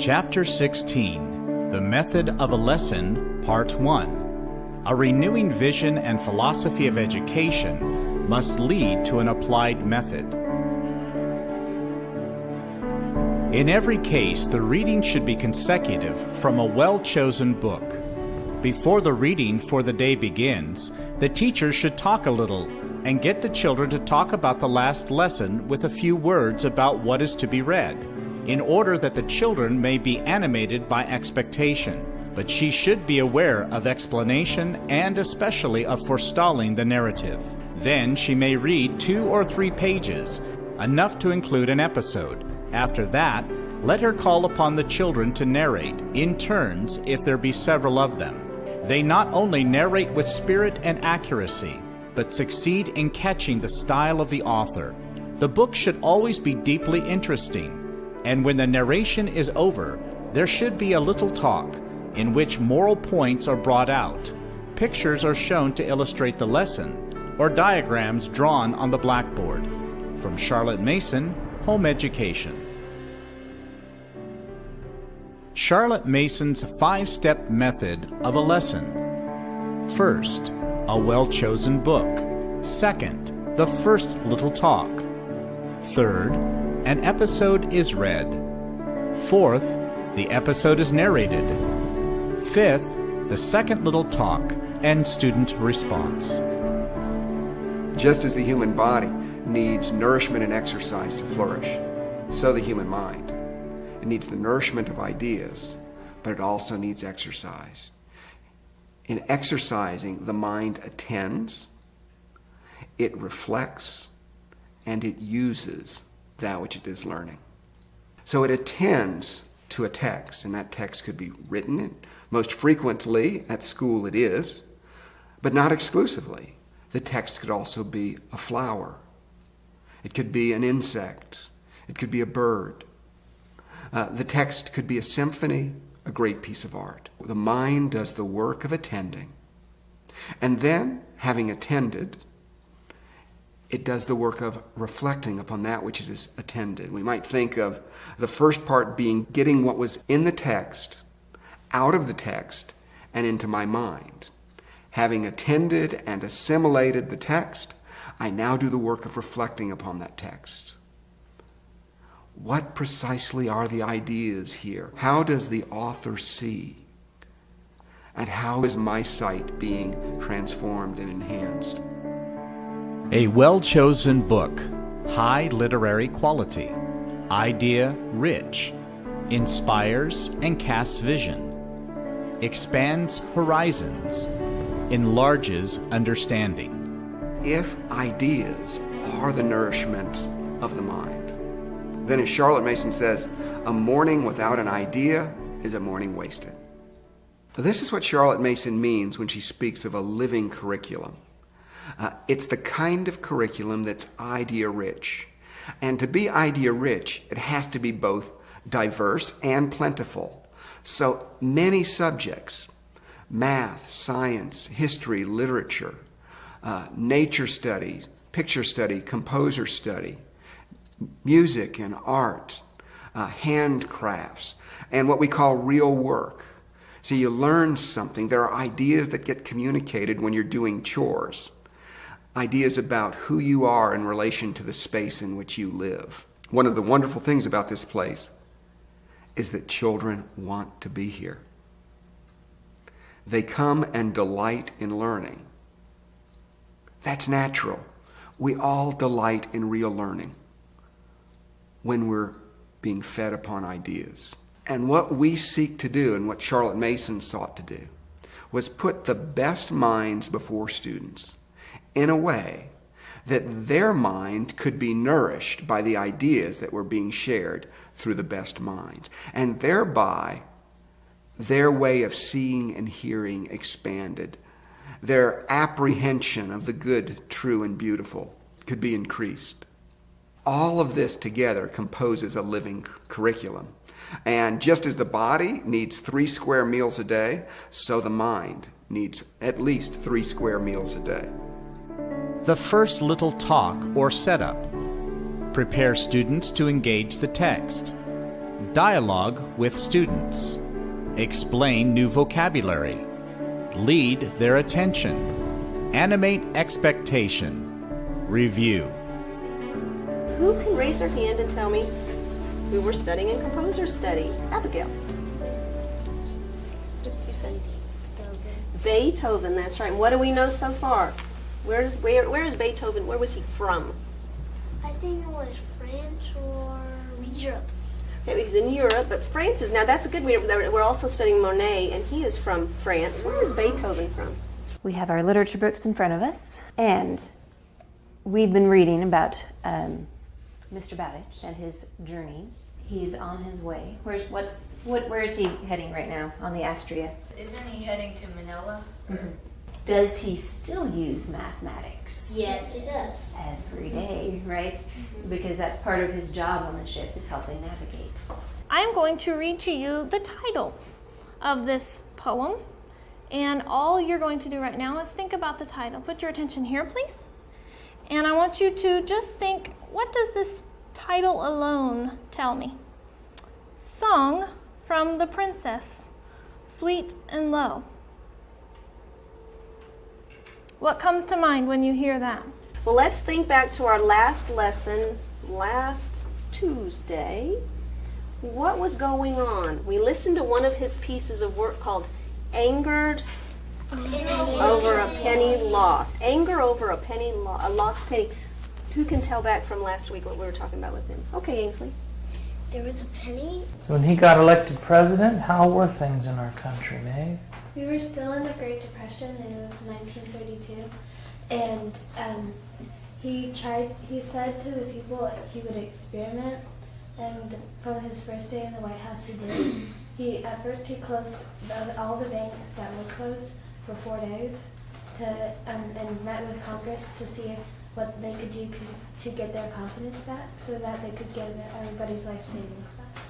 Chapter 16, The Method of a Lesson, Part 1. A renewing vision and philosophy of education must lead to an applied method. In every case, the reading should be consecutive from a well-chosen book. Before the reading for the day begins, the teacher should talk a little and get the children to talk about the last lesson with a few words about what is to be read, in order that the children may be animated by expectation. But she should be aware of explanation and especially of forestalling the narrative. Then she may read 2 or 3 pages, enough to include an episode. After that, let her call upon the children to narrate, in turns if there be several of them. They not only narrate with spirit and accuracy, but succeed in catching the style of the author. The book should always be deeply interesting, and when the narration is over, there should be a little talk, in which moral points are brought out, pictures are shown to illustrate the lesson, or diagrams drawn on the blackboard. From Charlotte Mason, Home Education. Charlotte Mason's 5-step method of a lesson. First, a well-chosen book. Second, the first little talk. Third, an episode is read. Fourth, the episode is narrated. Fifth, the second little talk and student response. Just as the human body needs nourishment and exercise to flourish, so the human mind. It needs the nourishment of ideas, but it also needs exercise. In exercising, the mind attends, it reflects, and it uses that which it is learning. So it attends to a text, and that text could be written, and most frequently at school it is, but not exclusively. The text could also be a flower. It could be an insect. It could be a bird. The text could be a symphony, a great piece of art. The mind does the work of attending. And then, having attended, it does the work of reflecting upon that which it has attended. We might think of the first part being getting what was in the text, out of the text, and into my mind. Having attended and assimilated the text, I now do the work of reflecting upon that text. What precisely are the ideas here? How does the author see? And how is my sight being transformed and enhanced? A well-chosen book, high literary quality, idea rich, inspires and casts vision, expands horizons, enlarges understanding. If ideas are the nourishment of the mind, then as Charlotte Mason says, a morning without an idea is a morning wasted. This is what Charlotte Mason means when she speaks of a living curriculum. It's the kind of curriculum that's idea-rich. And to be idea-rich, it has to be both diverse and plentiful. So many subjects, math, science, history, literature, nature study, picture study, composer study, music and art, handcrafts, and what we call real work. So you learn something. There are ideas that get communicated when you're doing chores. Ideas about who you are in relation to the space in which you live. One of the wonderful things about this place is that children want to be here. They come and delight in learning. That's natural. We all delight in real learning when we're being fed upon ideas. And what we seek to do, and what Charlotte Mason sought to do, was put the best minds before students in a way that their mind could be nourished by the ideas that were being shared through the best minds, and thereby their way of seeing and hearing expanded. Their apprehension of the good, true, and beautiful could be increased. All of this together composes a living curriculum. And just as the body needs 3 square meals a day, so the mind needs at least 3 square meals a day. The first little talk or setup. Prepare students to engage the text. Dialogue with students. Explain new vocabulary. Lead their attention. Animate expectation. Review. Who can raise their hand and tell me who we're studying in composer study? Abigail. What did you say? Beethoven, that's right. And what do we know so far? Where is Beethoven? Where was he from? I think it was France or Europe. Okay, he's in Europe, but France is, now that's a good, we're also studying Monet, and he is from France. Where is Beethoven from? We have our literature books in front of us, and we've been reading about Mr. Bowditch and his journeys. He's on his way. Where is he heading right now on the Astrea? Isn't he heading to Manila? Mm-hmm. Does he still use mathematics? Yes, it does. Every day, right? Because that's part of his job on the ship, is helping navigate. I'm going to read to you the title of this poem, and all you're going to do right now is think about the title. Put your attention here, please. And I want you to just think, what does this title alone tell me? Song from the Princess, Sweet and Low. What comes to mind when you hear that? Well, let's think back to our last lesson, last Tuesday. What was going on? We listened to one of his pieces of work called Angered Over a Penny Lost. Anger over a lost penny. Who can tell back from last week what we were talking about with him? Okay, Ainsley. There was a penny. So when he got elected president, how were things in our country, Maeve? We were still in the Great Depression, and it was 1932. And he said to the people he would experiment. And from his first day in the White House, he did. At first he closed all the banks that were closed for 4 days, and met with Congress to see what they could do to get their confidence back, so that they could get everybody's life savings back.